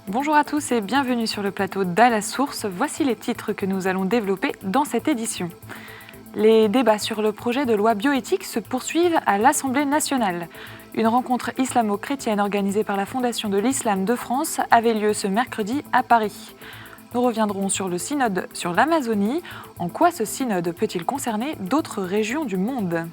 Bonjour à tous et bienvenue sur le plateau d'À la source. Voici les titres que nous allons développer dans cette édition. Les débats sur le projet de loi bioéthique se poursuivent à l'Assemblée nationale. Une rencontre islamo-chrétienne organisée par la Fondation de l'Islam de France avait lieu ce mercredi à Paris. Nous reviendrons sur le synode sur l'Amazonie. En quoi ce synode peut-il concerner d'autres régions du monde ?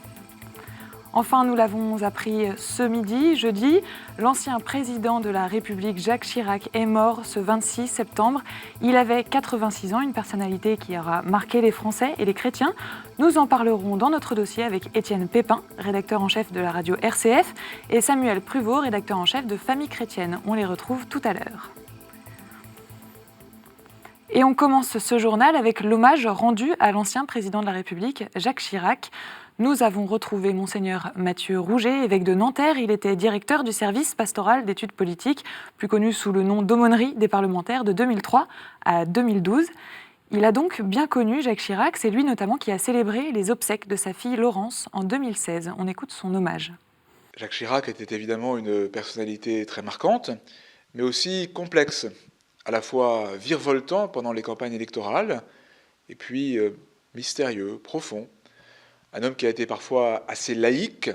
Enfin, nous l'avons appris ce midi, jeudi, l'ancien président de la République, Jacques Chirac, est mort ce 26 septembre. Il avait 86 ans, une personnalité qui aura marqué les Français et les chrétiens. Nous en parlerons dans notre dossier avec Étienne Pépin, rédacteur en chef de la radio RCF, et Samuel Pruvot, rédacteur en chef de Famille chrétienne. On les retrouve tout à l'heure. Et on commence ce journal avec l'hommage rendu à l'ancien président de la République, Jacques Chirac. Nous avons retrouvé Monseigneur Mathieu Rouget, évêque de Nanterre. Il était directeur du service pastoral d'études politiques, plus connu sous le nom d'aumônerie des parlementaires de 2003 à 2012. Il a donc bien connu Jacques Chirac. C'est lui notamment qui a célébré les obsèques de sa fille Laurence en 2016. On écoute son hommage. Jacques Chirac était évidemment une personnalité très marquante, mais aussi complexe, à la fois virevoltant pendant les campagnes électorales, et puis mystérieux, profond. Un homme qui a été parfois assez laïque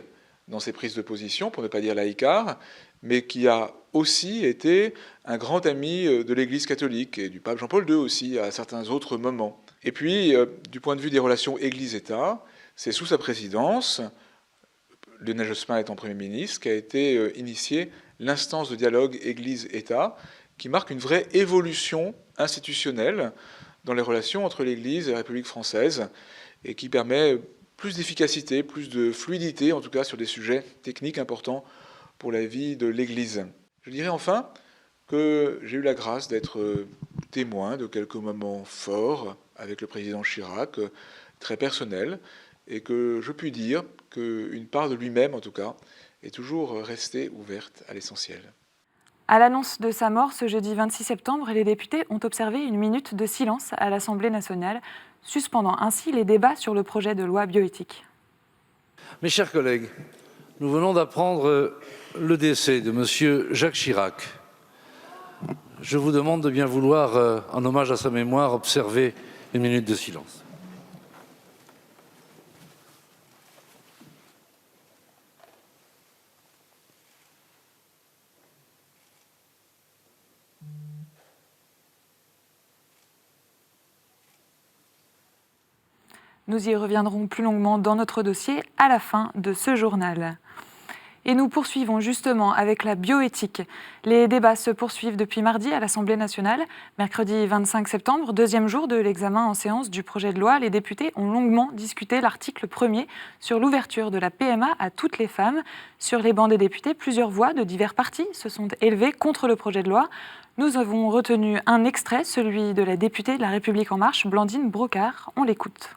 dans ses prises de position, pour ne pas dire laïcard, mais qui a aussi été un grand ami de l'Église catholique et du pape Jean-Paul II aussi à certains autres moments. Et puis, du point de vue des relations Église-État, c'est sous sa présidence, Lionel Jospin étant Premier ministre, qu'a été initiée l'instance de dialogue Église-État, qui marque une vraie évolution institutionnelle dans les relations entre l'Église et la République française, et qui permet plus d'efficacité, plus de fluidité, en tout cas sur des sujets techniques importants pour la vie de l'Église. Je dirais enfin que j'ai eu la grâce d'être témoin de quelques moments forts avec le président Chirac, très personnels, et que je puis dire qu'une part de lui-même, en tout cas, est toujours restée ouverte à l'essentiel. À l'annonce de sa mort ce jeudi 26 septembre, les députés ont observé une minute de silence à l'Assemblée nationale, suspendant ainsi les débats sur le projet de loi bioéthique. Mes chers collègues, nous venons d'apprendre le décès de M. Jacques Chirac. Je vous demande de bien vouloir, en hommage à sa mémoire, observer une minute de silence. Nous y reviendrons plus longuement dans notre dossier à la fin de ce journal. Et nous poursuivons justement avec la bioéthique. Les débats se poursuivent depuis mardi à l'Assemblée nationale. Mercredi 25 septembre, deuxième jour de l'examen en séance du projet de loi, les députés ont longuement discuté l'article 1er sur l'ouverture de la PMA à toutes les femmes. Sur les bancs des députés, plusieurs voix de divers partis se sont élevées contre le projet de loi. Nous avons retenu un extrait, celui de la députée de La République En Marche, Blandine Brocard. On l'écoute.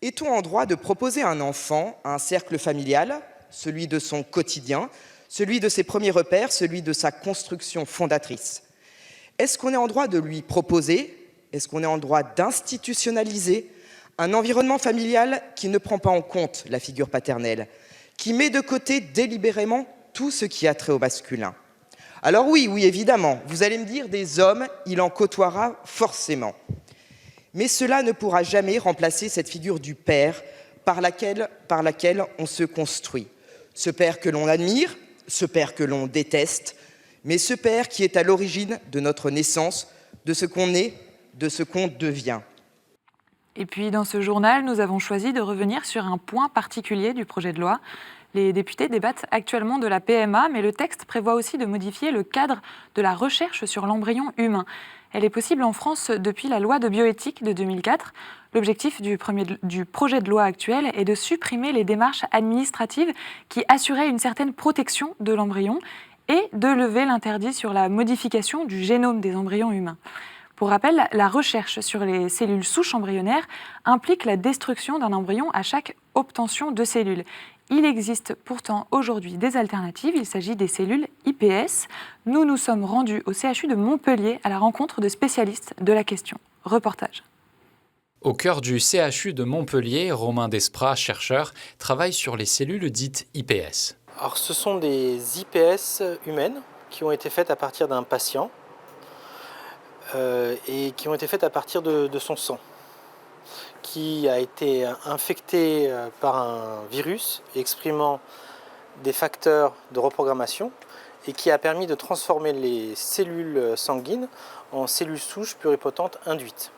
Est-on en droit de proposer à un enfant un cercle familial, celui de son quotidien, celui de ses premiers repères, celui de sa construction fondatrice? Est-ce qu'on est en droit de lui proposer, est-ce qu'on est en droit d'institutionnaliser un environnement familial qui ne prend pas en compte la figure paternelle, qui met de côté délibérément tout ce qui a trait au masculin? Alors oui, évidemment, vous allez me dire, des hommes, il en côtoiera forcément. Mais cela ne pourra jamais remplacer cette figure du père par laquelle on se construit. Ce père que l'on admire, ce père que l'on déteste, mais ce père qui est à l'origine de notre naissance, de ce qu'on est, de ce qu'on devient. Et puis dans ce journal, nous avons choisi de revenir sur un point particulier du projet de loi. Les députés débattent actuellement de la PMA, mais le texte prévoit aussi de modifier le cadre de la recherche sur l'embryon humain. Elle est possible en France depuis la loi de bioéthique de 2004. L'objectif du projet de loi actuel est de supprimer les démarches administratives qui assuraient une certaine protection de l'embryon et de lever l'interdit sur la modification du génome des embryons humains. Pour rappel, la recherche sur les cellules souches embryonnaires implique la destruction d'un embryon à chaque obtention de cellules. Il existe pourtant aujourd'hui des alternatives, il s'agit des cellules IPS. Nous nous sommes rendus au CHU de Montpellier à la rencontre de spécialistes de la question. Reportage. Au cœur du CHU de Montpellier, Romain Desprats, chercheur, travaille sur les cellules dites IPS. Alors, ce sont des IPS humaines qui ont été faites à partir d'un patient et qui ont été faites à partir de son sang, qui a été infecté par un virus exprimant des facteurs de reprogrammation et qui a permis de transformer les cellules sanguines en cellules souches pluripotentes induites,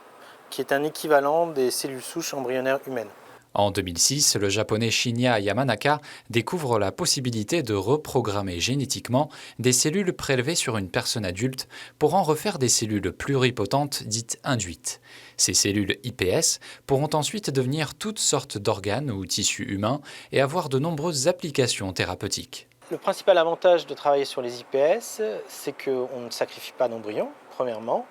qui est un équivalent des cellules souches embryonnaires humaines. En 2006, le japonais Shinya Yamanaka découvre la possibilité de reprogrammer génétiquement des cellules prélevées sur une personne adulte pour en refaire des cellules pluripotentes dites induites. Ces cellules IPS pourront ensuite devenir toutes sortes d'organes ou tissus humains et avoir de nombreuses applications thérapeutiques. Le principal avantage de travailler sur les IPS, c'est qu'on ne sacrifie pas d'embryon, premièrement.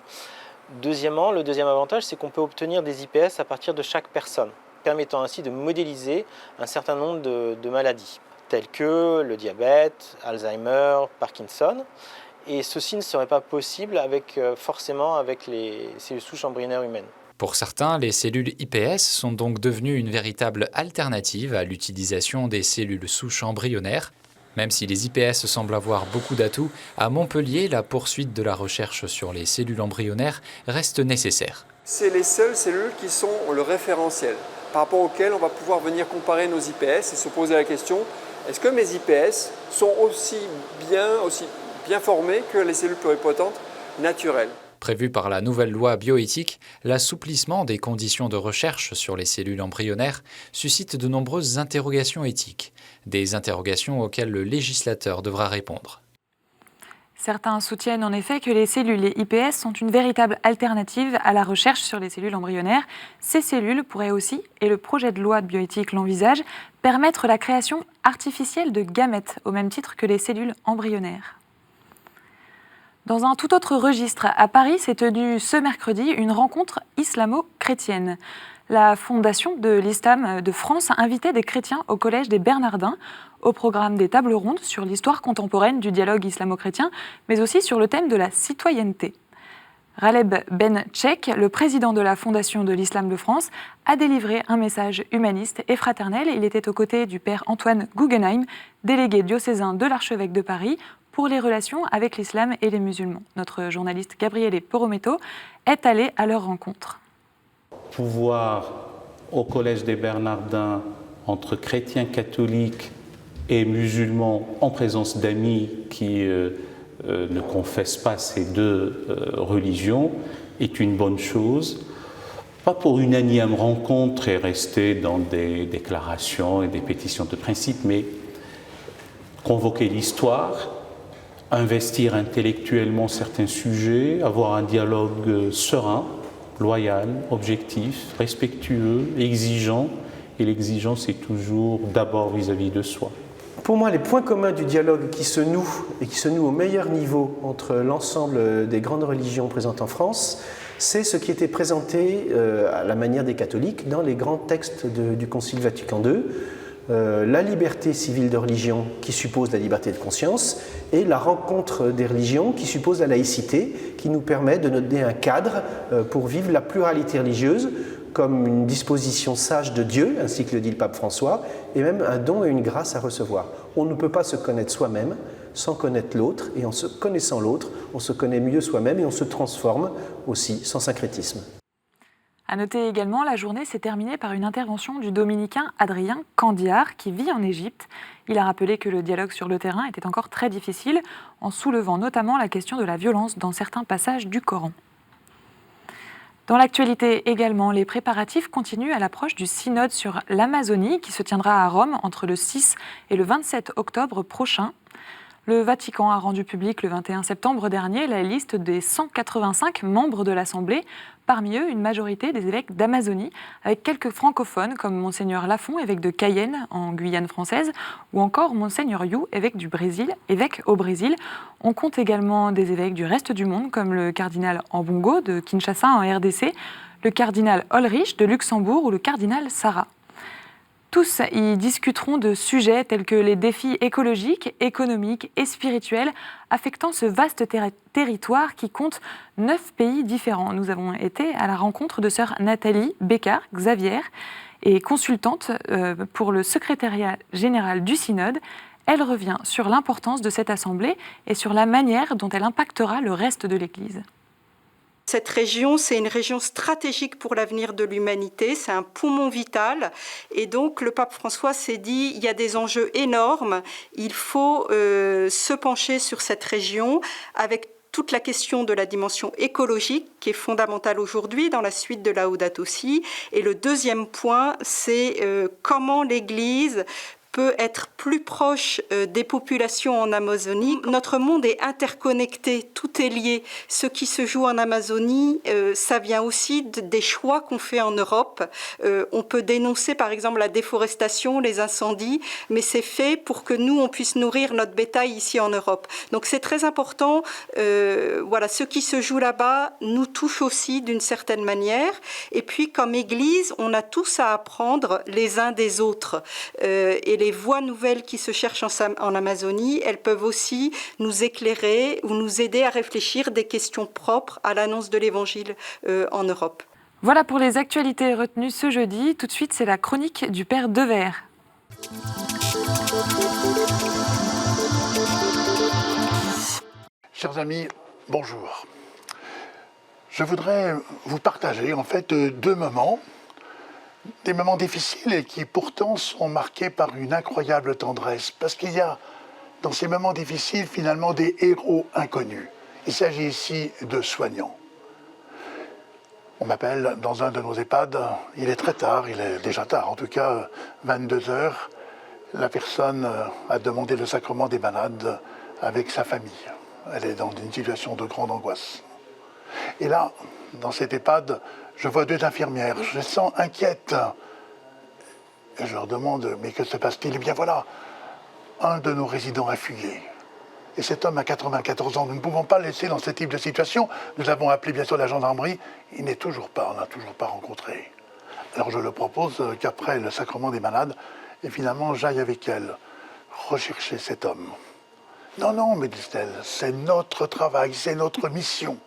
Deuxièmement, le deuxième avantage, c'est qu'on peut obtenir des IPS à partir de chaque personne, permettant ainsi de modéliser un certain nombre de maladies, telles que le diabète, Alzheimer, Parkinson. Et ceci ne serait pas possible forcément avec les cellules souches embryonnaires humaines. Pour certains, les cellules IPS sont donc devenues une véritable alternative à l'utilisation des cellules souches embryonnaires. Même si les IPS semblent avoir beaucoup d'atouts, à Montpellier, la poursuite de la recherche sur les cellules embryonnaires reste nécessaire. C'est les seules cellules qui sont le référentiel, par rapport auxquelles on va pouvoir venir comparer nos IPS et se poser la question, est-ce que mes IPS sont aussi bien formés que les cellules pluripotentes naturelles ? Prévu par la nouvelle loi bioéthique, l'assouplissement des conditions de recherche sur les cellules embryonnaires suscite de nombreuses interrogations éthiques, des interrogations auxquelles le législateur devra répondre. Certains soutiennent en effet que les cellules IPS sont une véritable alternative à la recherche sur les cellules embryonnaires. Ces cellules pourraient aussi, et le projet de loi de bioéthique l'envisage, permettre la création artificielle de gamètes, au même titre que les cellules embryonnaires. Dans un tout autre registre, à Paris s'est tenue ce mercredi une rencontre islamo-chrétienne. La Fondation de l'Islam de France a invité des chrétiens au Collège des Bernardins, au programme des tables rondes sur l'histoire contemporaine du dialogue islamo-chrétien, mais aussi sur le thème de la citoyenneté. Raleb Ben Tchek, le président de la Fondation de l'Islam de France, a délivré un message humaniste et fraternel. Il était aux côtés du père Antoine Guggenheim, délégué diocésain de l'archevêque de Paris, pour les relations avec l'islam et les musulmans. Notre journaliste Gabriele Porometto est allé à leur rencontre. Pouvoir au Collège des Bernardins, entre chrétiens catholiques et musulmans, en présence d'amis qui ne confessent pas ces deux religions, est une bonne chose. Pas pour une énième rencontre et rester dans des déclarations et des pétitions de principe, mais convoquer l'histoire, investir intellectuellement certains sujets, avoir un dialogue serein, loyal, objectif, respectueux, exigeant. Et l'exigence est toujours d'abord vis-à-vis de soi. Pour moi, les points communs du dialogue qui se nouent et qui se nouent au meilleur niveau entre l'ensemble des grandes religions présentes en France, c'est ce qui était présenté à la manière des catholiques dans les grands textes du Concile Vatican II. La liberté civile de religion qui suppose la liberté de conscience et la rencontre des religions qui suppose la laïcité, qui nous permet de donner un cadre pour vivre la pluralité religieuse comme une disposition sage de Dieu, ainsi que le dit le pape François, et même un don et une grâce à recevoir. On ne peut pas se connaître soi-même sans connaître l'autre, et en se connaissant l'autre, on se connaît mieux soi-même et on se transforme aussi sans syncrétisme. À noter également, la journée s'est terminée par une intervention du dominicain Adrien Candiar, qui vit en Égypte. Il a rappelé que le dialogue sur le terrain était encore très difficile, en soulevant notamment la question de la violence dans certains passages du Coran. Dans l'actualité également, les préparatifs continuent à l'approche du synode sur l'Amazonie, qui se tiendra à Rome entre le 6 et le 27 octobre prochain. Le Vatican a rendu public le 21 septembre dernier la liste des 185 membres de l'Assemblée, parmi eux une majorité des évêques d'Amazonie, avec quelques francophones comme Monseigneur Lafont, évêque de Cayenne en Guyane française, ou encore Monseigneur You, évêque du Brésil, évêque au Brésil. On compte également des évêques du reste du monde, comme le cardinal Ambongo de Kinshasa en RDC, le cardinal Ulrich de Luxembourg ou le cardinal Sarah. Tous y discuteront de sujets tels que les défis écologiques, économiques et spirituels affectant ce vaste territoire qui compte 9 pays différents. Nous avons été à la rencontre de sœur Nathalie Bécard-Xavier, et consultante pour le secrétariat général du Synode. Elle revient sur l'importance de cette assemblée et sur la manière dont elle impactera le reste de l'Église. Cette région, c'est une région stratégique pour l'avenir de l'humanité, c'est un poumon vital. Et donc, le pape François s'est dit, il y a des enjeux énormes, il faut se pencher sur cette région avec toute la question de la dimension écologique qui est fondamentale aujourd'hui dans la suite de Laudato Si. Et le deuxième point, c'est comment l'Église peut être plus proche des populations en Amazonie. Notre monde est interconnecté, tout est lié. Ce qui se joue en Amazonie, ça vient aussi des choix qu'on fait en Europe. On peut dénoncer par exemple la déforestation, les incendies, mais c'est fait pour que nous, on puisse nourrir notre bétail ici en Europe. Donc c'est très important. Voilà, ce qui se joue là-bas nous touche aussi d'une certaine manière. Et puis comme Église, on a tous à apprendre les uns des autres. Et les voies nouvelles qui se cherchent en Amazonie, elles peuvent aussi nous éclairer ou nous aider à réfléchir des questions propres à l'annonce de l'Évangile en Europe. Voilà pour les actualités retenues ce jeudi. Tout de suite, c'est la chronique du Père Devers. Chers amis, bonjour. Je voudrais vous partager en fait deux moments, des moments difficiles et qui pourtant sont marqués par une incroyable tendresse. Parce qu'il y a dans ces moments difficiles finalement des héros inconnus. Il s'agit ici de soignants. On m'appelle dans un de nos EHPAD, il est très tard, il est déjà tard, en tout cas 22h. La personne a demandé le sacrement des malades avec sa famille. Elle est dans une situation de grande angoisse. Et là, dans cet EHPAD, je vois deux infirmières, je les sens inquiètes. Et je leur demande, mais que se passe-t-il? Eh bien voilà, un de nos résidents a fuyé. Et cet homme a 94 ans. Nous ne pouvons pas le laisser dans ce type de situation. Nous avons appelé bien sûr la gendarmerie. Il n'est toujours pas, on n'a toujours pas rencontré. Alors je leur propose qu'après le sacrement des malades, et finalement j'aille avec elle rechercher cet homme. Non, non, me dit-elle, c'est notre travail, c'est notre mission.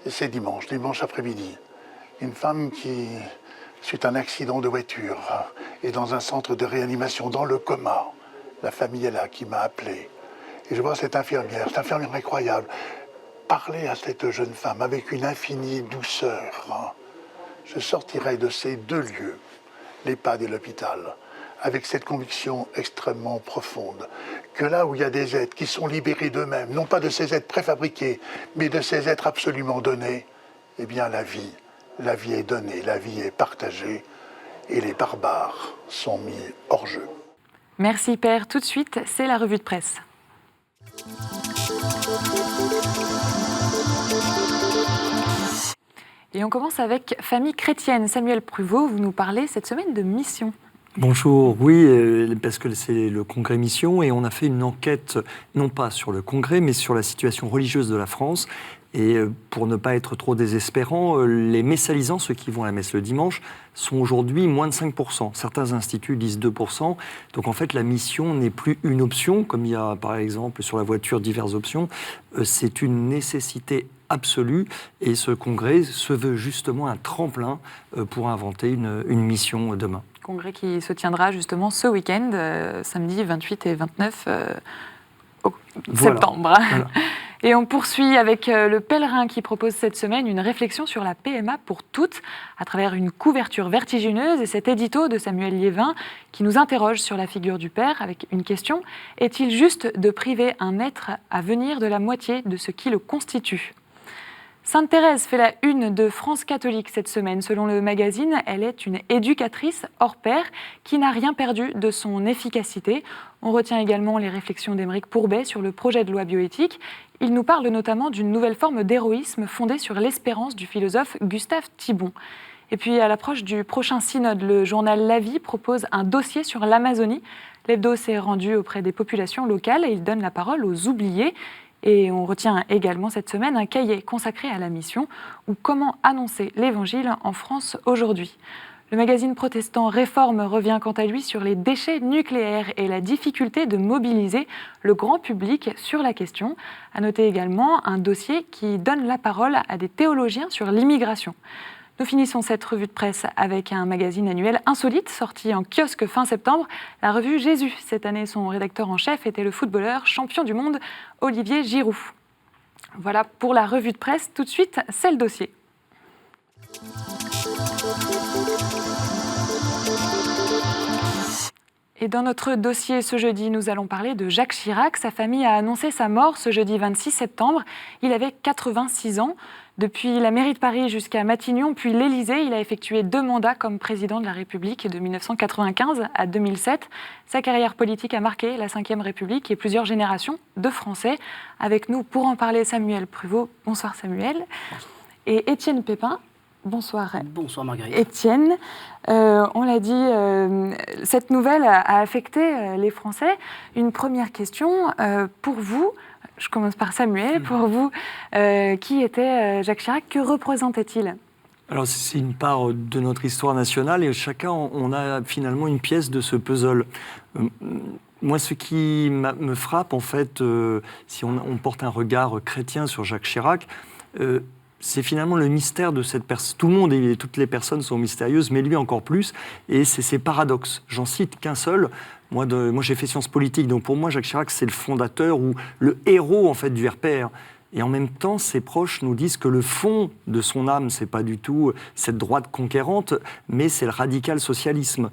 Et c'est dimanche après-midi. Une femme qui, suite à un accident de voiture, est dans un centre de réanimation, dans le coma. La famille est là, qui m'a appelé. Et je vois cette infirmière incroyable, parler à cette jeune femme avec une infinie douceur. Je sortirai de ces deux lieux, l'EHPAD et l'hôpital, avec cette conviction extrêmement profonde que là où il y a des êtres qui sont libérés d'eux-mêmes, non pas de ces êtres préfabriqués, mais de ces êtres absolument donnés, eh bien la vie est donnée, la vie est partagée et les barbares sont mis hors jeu. Merci Père. Tout de suite, c'est la revue de presse. Et on commence avec Famille chrétienne. Samuel Pruvot, vous nous parlez cette semaine de mission. Bonjour, oui, parce que c'est le congrès Mission et on a fait une enquête, non pas sur le congrès, mais sur la situation religieuse de la France. Et pour ne pas être trop désespérant, les messalisants, ceux qui vont à la messe le dimanche, sont aujourd'hui moins de 5%. Certains instituts disent 2%. Donc en fait, la mission n'est plus une option, comme il y a par exemple sur la voiture diverses options. C'est une nécessité absolue. Et ce congrès se veut justement un tremplin pour inventer une mission demain. Congrès qui se tiendra justement ce week-end, samedi 28 et 29 septembre. Voilà. Et on poursuit avec le Pèlerin qui propose cette semaine une réflexion sur la PMA pour toutes à travers une couverture vertigineuse et cet édito de Samuel Liévin qui nous interroge sur la figure du Père avec une question: est-il juste de priver un être à venir de la moitié de ce qui le constitue ? Sainte Thérèse fait la une de France catholique cette semaine. Selon le magazine, elle est une éducatrice hors pair qui n'a rien perdu de son efficacité. On retient également les réflexions d'Aymeric Pourbet sur le projet de loi bioéthique. Il nous parle notamment d'une nouvelle forme d'héroïsme fondée sur l'espérance du philosophe Gustave Thibon. Et puis, à l'approche du prochain synode, le journal La Vie propose un dossier sur l'Amazonie. L'hebdo s'est rendu auprès des populations locales et il donne la parole aux oubliés. Et on retient également cette semaine un cahier consacré à la mission ou comment annoncer l'Évangile en France aujourd'hui. Le magazine protestant Réforme revient quant à lui sur les déchets nucléaires et la difficulté de mobiliser le grand public sur la question. À noter également un dossier qui donne la parole à des théologiens sur l'immigration. Nous finissons cette revue de presse avec un magazine annuel insolite sorti en kiosque fin septembre, la revue Jésus. Cette année, son rédacteur en chef était le footballeur champion du monde Olivier Giroud. Voilà pour la revue de presse. Tout de suite, c'est le dossier. Et dans notre dossier ce jeudi, nous allons parler de Jacques Chirac. Sa famille a annoncé sa mort ce jeudi 26 septembre. Il avait 86 ans. Depuis la mairie de Paris jusqu'à Matignon, puis l'Élysée, il a effectué 2 mandats comme président de la République de 1995 à 2007. Sa carrière politique a marqué la Ve République et plusieurs générations de Français. Avec nous pour en parler, Samuel Pruvot. Bonsoir Samuel. Et Étienne Pépin. Bonsoir. Bonsoir Marguerite. Étienne, on l'a dit, cette nouvelle a affecté les Français. Une première question pour vous. Je commence par Samuel. Pour vous, qui était Jacques Chirac? Que représentait-il? Alors, c'est une part de notre histoire nationale et chacun, on a finalement une pièce de ce puzzle. Moi, ce qui me frappe, en fait, si on porte un regard chrétien sur Jacques Chirac, c'est finalement le mystère de cette personne. Tout le monde et toutes les personnes sont mystérieuses, mais lui encore plus. Et c'est ces paradoxes. J'en cite qu'un seul. Moi, j'ai fait sciences politiques, donc pour moi, Jacques Chirac, c'est le fondateur ou le héros, en fait, du RPR. Et en même temps, ses proches nous disent que le fond de son âme, c'est pas du tout cette droite conquérante, mais c'est le radical socialisme.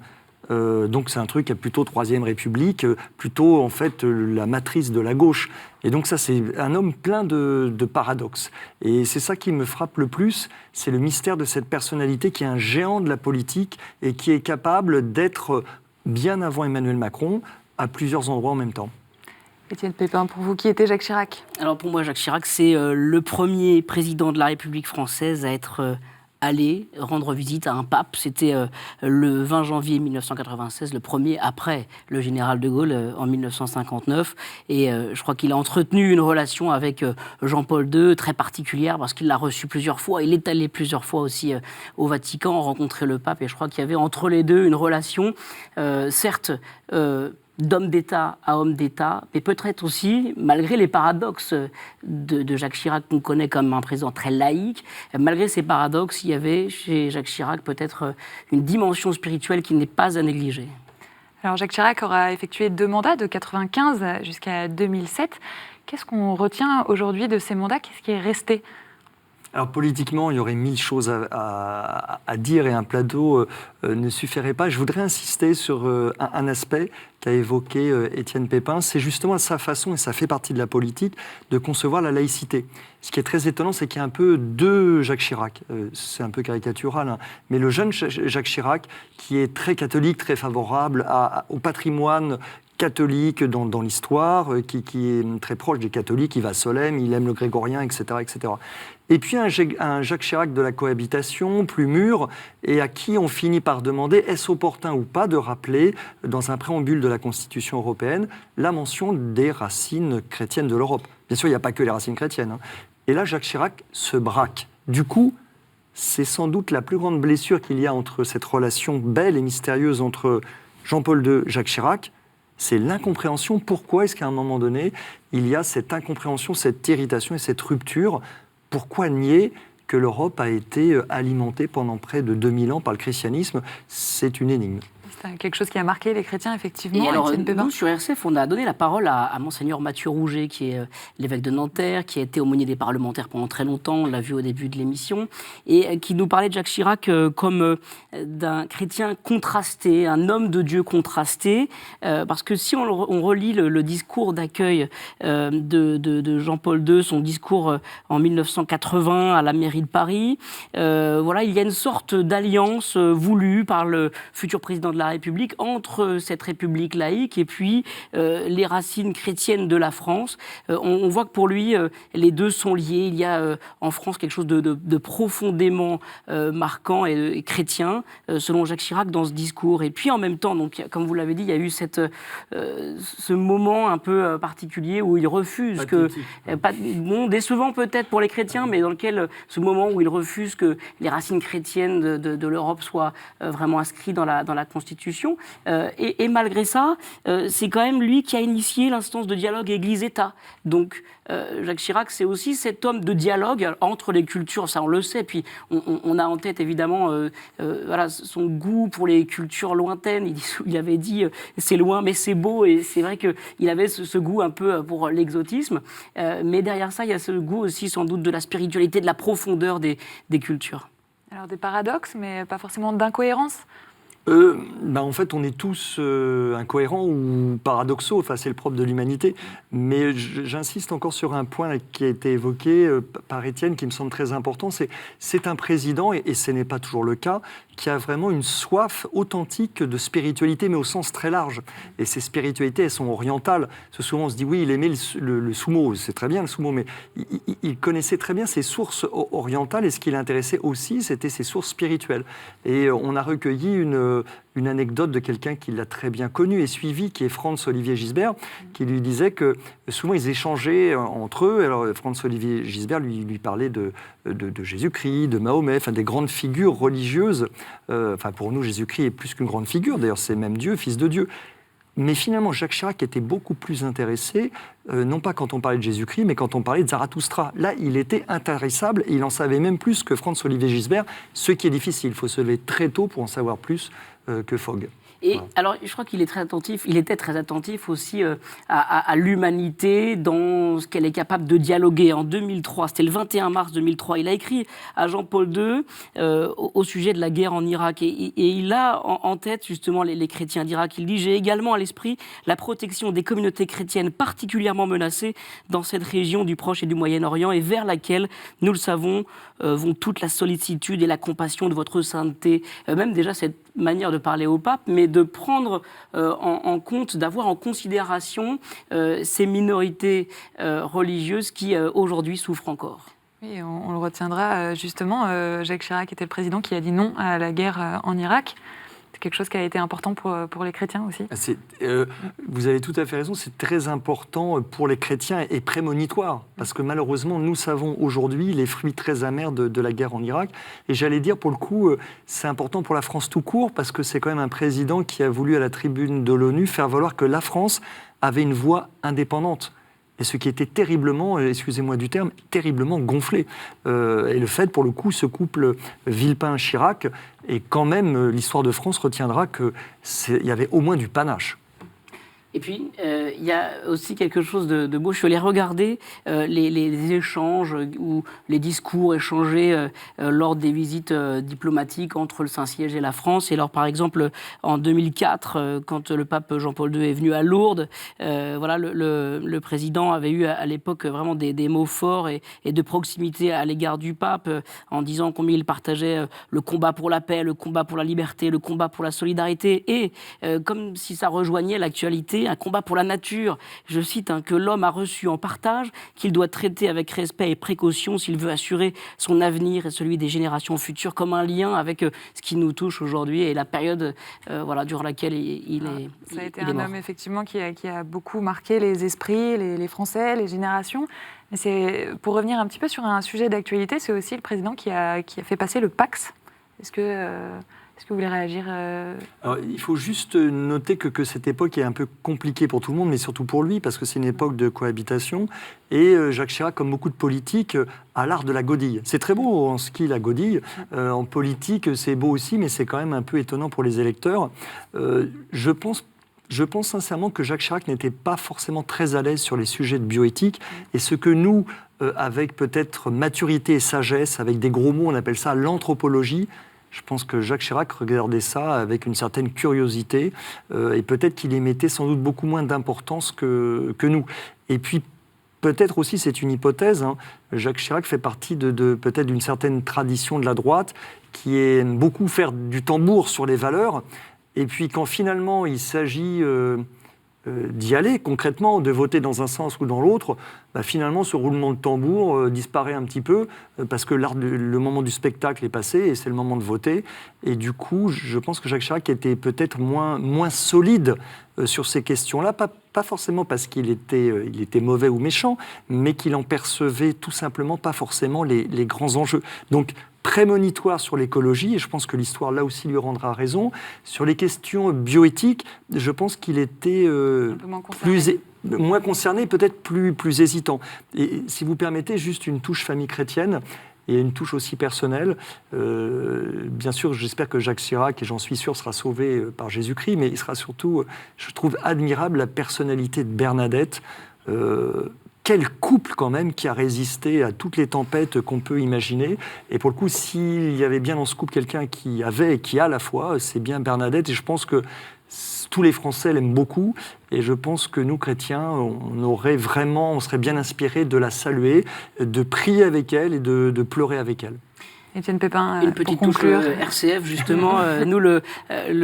Donc c'est un truc qui est plutôt Troisième République, plutôt en fait la matrice de la gauche. Et donc ça, c'est un homme plein de paradoxes. Et c'est ça qui me frappe le plus, c'est le mystère de cette personnalité qui est un géant de la politique et qui est capable d'être bien avant Emmanuel Macron à plusieurs endroits en même temps. Étienne Pépin, pour vous, qui était Jacques Chirac? Alors pour moi, Jacques Chirac, c'est le premier président de la République française à être allé rendre visite à un pape. C'était le 20 janvier 1996, le premier après le général de Gaulle en 1959. Et je crois qu'il a entretenu une relation avec Jean-Paul II très particulière parce qu'il l'a reçu plusieurs fois. Il est allé plusieurs fois aussi au Vatican rencontrer le pape. Et je crois qu'il y avait entre les deux une relation, certes, d'homme d'État à homme d'État, mais peut-être aussi, malgré les paradoxes de Jacques Chirac, qu'on connaît comme un président très laïque, malgré ces paradoxes, il y avait chez Jacques Chirac peut-être une dimension spirituelle qui n'est pas à négliger. Alors Jacques Chirac aura effectué 2 mandats, de 1995 jusqu'à 2007. Qu'est-ce qu'on retient aujourd'hui de ces mandats? Qu'est-ce qui est resté? Alors politiquement, il y aurait 1000 choses à dire et un plateau ne suffirait pas. Je voudrais insister sur un aspect qu'a évoqué Étienne Pépin, c'est justement sa façon, et ça fait partie de la politique, de concevoir la laïcité. Ce qui est très étonnant, c'est qu'il y a un peu 2 Jacques Chirac. C'est un peu caricatural, hein, mais le jeune Jacques Chirac, qui est très catholique, très favorable au patrimoine catholique dans l'histoire, qui est très proche des catholiques, il va à Solesmes, il aime le grégorien, etc. etc. Et puis un Jacques Chirac de la cohabitation, plus mûr, et à qui on finit par demander est-ce opportun ou pas de rappeler, dans un préambule de la Constitution européenne, la mention des racines chrétiennes de l'Europe. Bien sûr, il n'y a pas que les racines chrétiennes, hein. Et là, Jacques Chirac se braque. Du coup, c'est sans doute la plus grande blessure qu'il y a entre cette relation belle et mystérieuse entre Jean-Paul II et Jacques Chirac, c'est l'incompréhension. Pourquoi est-ce qu'à un moment donné, il y a cette incompréhension, cette irritation et cette rupture? Pourquoi nier que l'Europe a été alimentée pendant près de 2000 ans par le christianisme? C'est une énigme. C'est quelque chose qui a marqué les chrétiens, effectivement. Et alors, nous, sur RCF, on a donné la parole à Monseigneur Mathieu Rouget, qui est l'évêque de Nanterre, qui a été aumônier des parlementaires pendant très longtemps, on l'a vu au début de l'émission, et qui nous parlait de Jacques Chirac comme d'un chrétien contrasté, un homme de Dieu contrasté, parce que si on relit le discours d'accueil de Jean-Paul II, son discours en 1980 à la mairie de Paris, voilà, il y a une sorte d'alliance voulue par le futur président de la la République entre cette République laïque et puis les racines chrétiennes de la France. On voit que pour lui, les deux sont liés. Il y a en France quelque chose de profondément marquant et chrétien, selon Jacques Chirac, dans ce discours. Et puis en même temps, donc, comme vous l'avez dit, il y a eu ce moment un peu particulier où il refuse décevant peut-être pour les chrétiens, mais dans lequel ce moment où il refuse que les racines chrétiennes de l'Europe soient vraiment inscrites dans la Constitution. Et malgré ça, c'est quand même lui qui a initié l'instance de dialogue Église-État. Donc Jacques Chirac, c'est aussi cet homme de dialogue entre les cultures, ça on le sait. Puis on a en tête évidemment son goût pour les cultures lointaines. Il avait dit c'est loin mais c'est beau, et c'est vrai qu'il avait ce goût un peu pour l'exotisme. Mais derrière ça, il y a ce goût aussi sans doute de la spiritualité, de la profondeur des cultures. Alors des paradoxes, mais pas forcément d'incohérences. En fait, on est tous incohérents ou paradoxaux, enfin, c'est le propre de l'humanité. Mais j'insiste encore sur un point qui a été évoqué par Étienne, qui me semble très important. C'est un président, et ce n'est pas toujours le cas, qui a vraiment une soif authentique de spiritualité, mais au sens très large. Et ces spiritualités, elles sont orientales. Souvent, on se dit, oui, il aimait le sumo, c'est très bien le sumo, mais il connaissait très bien ses sources orientales, et ce qui l'intéressait aussi, c'était ses sources spirituelles. Et on a recueilli une anecdote de quelqu'un qui l'a très bien connu et suivi, qui est Franz-Olivier Gisbert, qui lui disait que souvent ils échangeaient entre eux. Alors Franz-Olivier Gisbert lui parlait de Jésus-Christ, de Mahomet, enfin des grandes figures religieuses. Pour nous, Jésus-Christ est plus qu'une grande figure, d'ailleurs c'est même Dieu, fils de Dieu. Mais finalement, Jacques Chirac était beaucoup plus intéressé, non pas quand on parlait de Jésus-Christ, mais quand on parlait de Zarathustra. Là, il était intarissable et il en savait même plus que Franz-Olivier Gisbert, ce qui est difficile. Il faut se lever très tôt pour en savoir plus que Fogg. Et alors, je crois qu'il est très attentif, il était très attentif aussi à l'humanité dans ce qu'elle est capable de dialoguer. En 2003, c'était le 21 mars 2003, il a écrit à Jean-Paul II au sujet de la guerre en Irak. Et il a en tête justement les chrétiens d'Irak. Il dit « J'ai également à l'esprit la protection des communautés chrétiennes particulièrement menacées dans cette région du Proche et du Moyen-Orient et vers laquelle, nous le savons, vont toute la sollicitude et la compassion de votre sainteté. » Même déjà cette manière de parler au pape, mais de prendre en compte, d'avoir en considération ces minorités religieuses qui aujourd'hui souffrent encore. Oui, on le retiendra justement. Jacques Chirac était le président qui a dit non à la guerre en Irak. C'est quelque chose qui a été important pour les chrétiens aussi. Vous avez tout à fait raison, c'est très important pour les chrétiens et prémonitoire, parce que malheureusement, nous savons aujourd'hui les fruits très amers de la guerre en Irak. Et j'allais dire, pour le coup, c'est important pour la France tout court, parce que c'est quand même un président qui a voulu, à la tribune de l'ONU, faire valoir que la France avait une voix indépendante. Et ce qui était terriblement, excusez-moi du terme, terriblement gonflé. Et le fait, pour le coup, ce couple Villepin-Chirac, et quand même, l'histoire de France retiendra qu'il y avait au moins du panache. Et puis, il y a aussi quelque chose de beau. Je suis allé regarder les échanges ou les discours échangés lors des visites diplomatiques entre le Saint-Siège et la France. Et alors, par exemple, en 2004, quand le pape Jean-Paul II est venu à Lourdes, le président avait eu à l'époque vraiment des mots forts et de proximité à l'égard du pape, en disant combien il partageait le combat pour la paix, le combat pour la liberté, le combat pour la solidarité. Et comme si ça rejoignait l'actualité, un combat pour la nature, je cite, que l'homme a reçu en partage, qu'il doit traiter avec respect et précaution s'il veut assurer son avenir et celui des générations futures, comme un lien avec ce qui nous touche aujourd'hui et la période durant laquelle il est. Ça a été un homme effectivement qui a beaucoup marqué les esprits, les Français, les générations. Mais pour revenir un petit peu sur un sujet d'actualité, c'est aussi le président qui a fait passer le Pacs. Est-ce que vous voulez réagir Alors, il faut juste noter que cette époque est un peu compliquée pour tout le monde, mais surtout pour lui, parce que c'est une époque de cohabitation. Et Jacques Chirac, comme beaucoup de politiques, a l'art de la godille. C'est très beau en ski, la godille. En politique, c'est beau aussi, mais c'est quand même un peu étonnant pour les électeurs. Je pense sincèrement que Jacques Chirac n'était pas forcément très à l'aise sur les sujets de bioéthique. Et ce que nous, avec peut-être maturité et sagesse, avec des gros mots, on appelle ça l'anthropologie, je pense que Jacques Chirac regardait ça avec une certaine curiosité et peut-être qu'il y mettait sans doute beaucoup moins d'importance que nous. Et puis, peut-être aussi, c'est une hypothèse, Jacques Chirac fait partie de peut-être d'une certaine tradition de la droite qui aime beaucoup faire du tambour sur les valeurs Et puis quand finalement il s'agit d'y aller concrètement, de voter dans un sens ou dans l'autre, finalement ce roulement de tambour disparaît un petit peu parce que le moment du spectacle est passé et c'est le moment de voter. Et du coup, je pense que Jacques Chirac était peut-être moins solide sur ces questions-là, pas forcément parce qu'il était mauvais ou méchant, mais qu'il en percevait tout simplement pas forcément les grands enjeux. Donc, prémonitoire sur l'écologie, et je pense que l'histoire là aussi lui rendra raison. Sur les questions bioéthiques, je pense qu'il était moins concerné, peut-être plus hésitant. Et si vous permettez, juste une touche famille chrétienne, et une touche aussi personnelle. Bien sûr, j'espère que Jacques Chirac, et j'en suis sûr, sera sauvé par Jésus-Christ, mais il sera surtout, je trouve admirable la personnalité de Bernadette. Quel couple quand même qui a résisté à toutes les tempêtes qu'on peut imaginer. Et pour le coup, s'il y avait bien dans ce couple quelqu'un qui avait et qui a la foi, c'est bien Bernadette. Et je pense que tous les Français l'aiment beaucoup. Et je pense que nous, chrétiens, on serait bien inspirés de la saluer, de prier avec elle et de pleurer avec elle. Étienne Pépin, une petite touche RCF, justement. Nous, le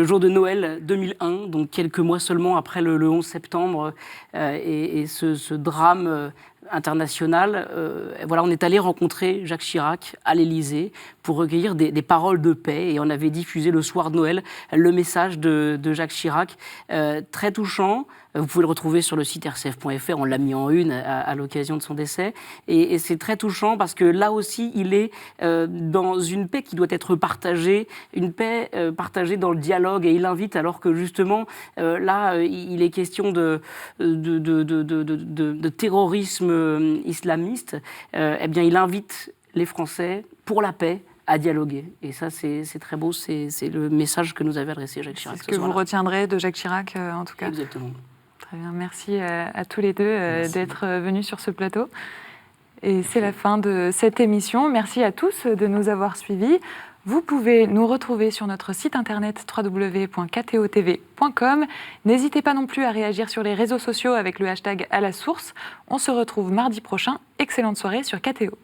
jour de Noël 2001, donc quelques mois seulement après le 11 septembre, et ce drame international, voilà, on est allé rencontrer Jacques Chirac à l'Élysée pour recueillir des paroles de paix, et on avait diffusé le soir de Noël le message de Jacques Chirac, très touchant. Vous pouvez le retrouver sur le site rcf.fr, on l'a mis en une à l'occasion de son décès. Et c'est très touchant parce que là aussi, il est dans une paix qui doit être partagée, une paix partagée dans le dialogue. Et il invite, alors que justement, là, il est question de terrorisme islamiste, eh bien, il invite les Français, pour la paix, à dialoguer. Et ça, c'est très beau, c'est le message que nous avait adressé Jacques Chirac. C'est ce que vous retiendrez de Jacques Chirac, en tout cas. Exactement. Très bien, merci à tous les deux d'être venus sur ce plateau. Et c'est la fin de cette émission. Merci à tous de nous avoir suivis. Vous pouvez nous retrouver sur notre site internet www.ktotv.com. N'hésitez pas non plus à réagir sur les réseaux sociaux avec le hashtag à la source. On se retrouve mardi prochain. Excellente soirée sur KTO.